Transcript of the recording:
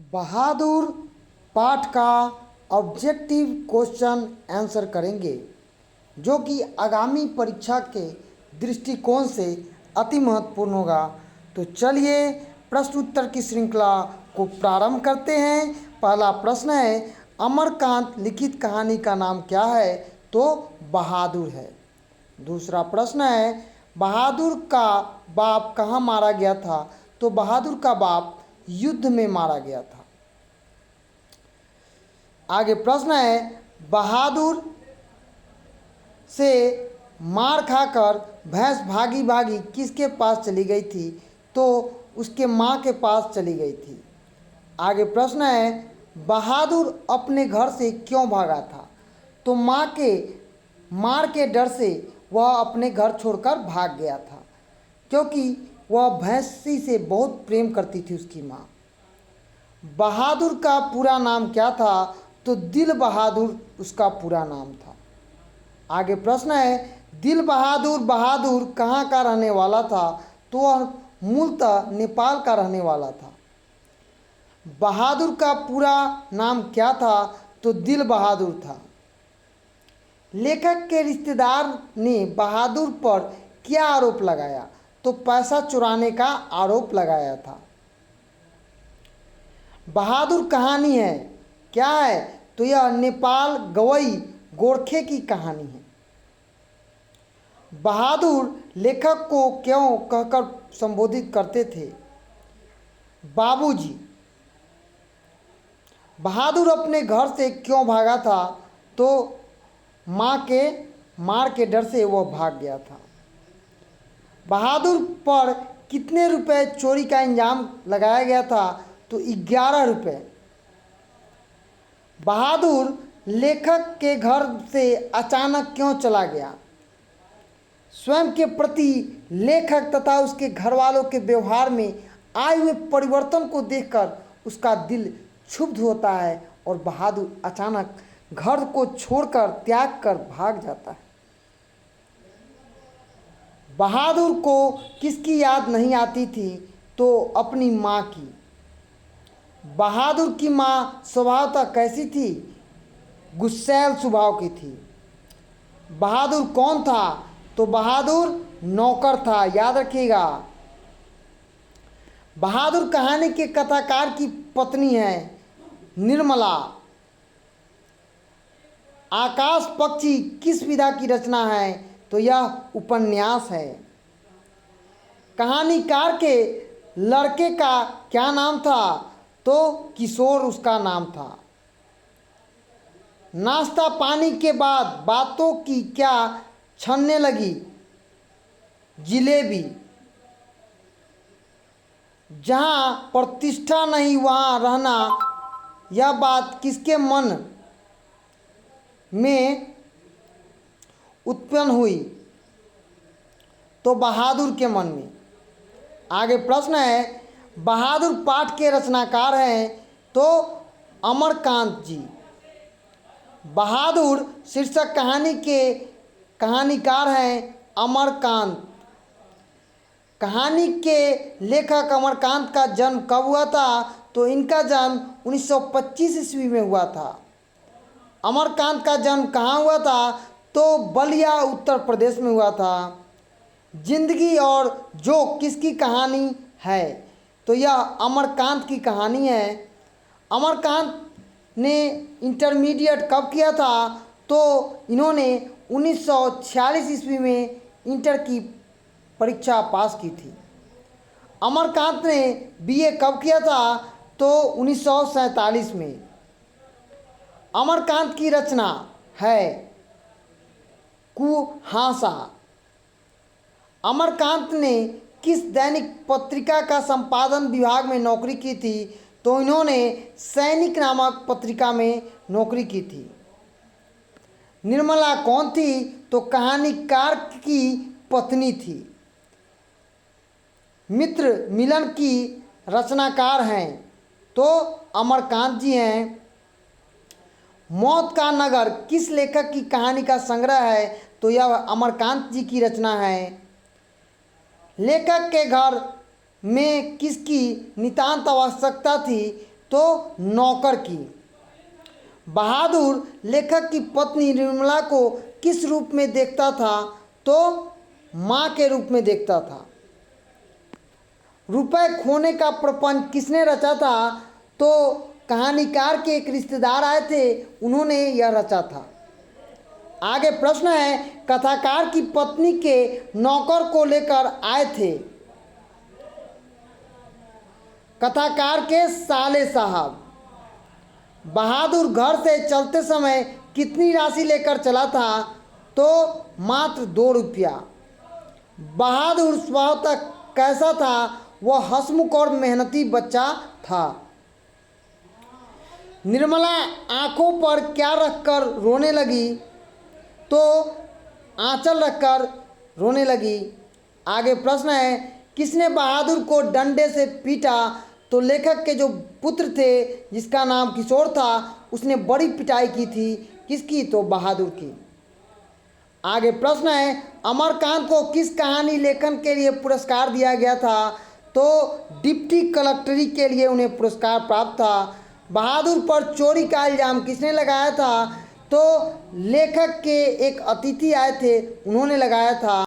बहादुर पाठ का objective question answer करेंगे जो कि आगामी परीक्षा के दृष्टिकोण से अति महत्वपूर्ण होगा। तो चलिए प्रश्न उत्तर की श्रृंखला को प्रारंभ करते हैं। पहला प्रश्न है, अमरकांत लिखित कहानी का नाम क्या है? तो बहादुर है। दूसरा प्रश्न है, बहादुर का बाप कहाँ मारा गया था? तो बहादुर का बाप युद्ध में मारा गया था। आगे प्रश्न है, बहादुर से मार खाकर भैंस भागी भागी किसके पास चली गई थी? तो उसके माँ के पास चली गई थी। आगे प्रश्न है, बहादुर अपने घर से क्यों भागा था? तो माँ के मार के डर से वह अपने घर छोड़कर भाग गया था, क्योंकि वह भैंसी से बहुत प्रेम करती थी उसकी माँ। बहादुर का पूरा नाम क्या था? तो दिल बहादुर उसका पूरा नाम था। आगे प्रश्न है, दिल बहादुर बहादुर कहाँ का रहने वाला था? तो वह मूलतः नेपाल का रहने वाला था। बहादुर का पूरा नाम क्या था? तो दिल बहादुर था। लेखक के रिश्तेदार ने बहादुर पर क्या आरोप लगाया? तो पैसा चुराने का आरोप लगाया था। बहादुर कहानी है क्या है? तो यह नेपाल गवई गोरखे की कहानी है। बहादुर लेखक को क्यों कहकर संबोधित करते थे? बाबूजी। बहादुर अपने घर से क्यों भागा था? तो माँ के मार के डर से वह भाग गया था। बहादुर पर कितने रुपए चोरी का इल्जाम लगाया गया था? तो 11 रुपये। बहादुर लेखक के घर से अचानक क्यों चला गया? स्वयं के प्रति लेखक तथा उसके घर वालों के व्यवहार में आए हुए परिवर्तन को देखकर उसका दिल क्षुब्ध होता है और बहादुर अचानक घर को छोड़कर त्याग कर भाग जाता है। बहादुर को किसकी याद नहीं आती थी? तो अपनी माँ की। बहादुर की माँ स्वभावतः कैसी थी? गुस्सैल स्वभाव की थी। बहादुर कौन था? तो बहादुर नौकर था, याद रखिएगा। बहादुर कहानी के कथाकार की पत्नी है निर्मला। आकाश पक्षी किस विधा की रचना है? तो यह उपन्यास है। कहानीकार के लड़के का क्या नाम था? तो किशोर उसका नाम था। नाश्ता पानी के बाद बातों की क्या छनने लगी? जिलेबी। जहाँ प्रतिष्ठा नहीं वहाँ रहना, यह बात किसके मन में उत्पन्न हुई? तो बहादुर के मन में। आगे प्रश्न है, बहादुर पाठ के रचनाकार हैं? तो अमरकांत जी। बहादुर शीर्षक कहानी के कहानीकार हैं अमरकांत। कहानी के लेखक अमरकांत का जन्म कब हुआ था? तो इनका जन्म 1925 ईस्वी में हुआ था। अमरकांत का जन्म कहाँ हुआ था? तो बलिया उत्तर प्रदेश में हुआ था। जिंदगी और जोक किसकी कहानी है? तो यह अमरकांत की कहानी है। अमरकांत ने इंटरमीडिएट कब किया था? तो इन्होंने 1946 ईस्वी में इंटर की परीक्षा पास की थी। अमरकांत ने बीए कब किया था? तो 1947 में। अमरकांत की रचना है कुहासा। अमरकांत ने किस दैनिक पत्रिका का संपादन विभाग में नौकरी की थी? तो इन्होंने सैनिक नामक पत्रिका में नौकरी की थी। निर्मला कौन थी? तो कहानीकार की पत्नी थी। मित्र मिलन की रचनाकार हैं? तो अमरकांत जी हैं। मौत का नगर किस लेखक की कहानी का संग्रह है? तो यह अमरकांत जी की रचना है। लेखक के घर में किसकी नितांत आवश्यकता थी? तो नौकर की। बहादुर लेखक की पत्नी निर्मला को किस रूप में देखता था? तो माँ के रूप में देखता था। रुपए खोने का प्रपंच किसने रचा था? तो कहानीकार के एक रिश्तेदार आए थे, उन्होंने यह रचा था। आगे प्रश्न है, कथाकार की पत्नी के नौकर को लेकर आए थे। कथाकार के साले साहब। बहादुर घर से चलते समय कितनी राशि लेकर चला था? तो मात्र 2 रुपया। बहादुर स्वभावतः कैसा था? वह हंसमुख और मेहनती बच्चा था। निर्मला आंखों पर क्या रखकर रोने लगी? तो आंचल रखकर रोने लगी। आगे प्रश्न है, किसने बहादुर को डंडे से पीटा? तो लेखक के जो पुत्र थे, जिसका नाम किशोर था, उसने बड़ी पिटाई की थी। किसकी? तो बहादुर की। आगे प्रश्न है, अमरकांत को किस कहानी लेखन के लिए पुरस्कार दिया गया था? तो डिप्टी कलेक्टरी के लिए उन्हें पुरस्कार प्राप्त था। बहादुर पर चोरी का इल्ज़ाम किसने लगाया था? तो लेखक के एक अतिथि आए थे, उन्होंने लगाया था।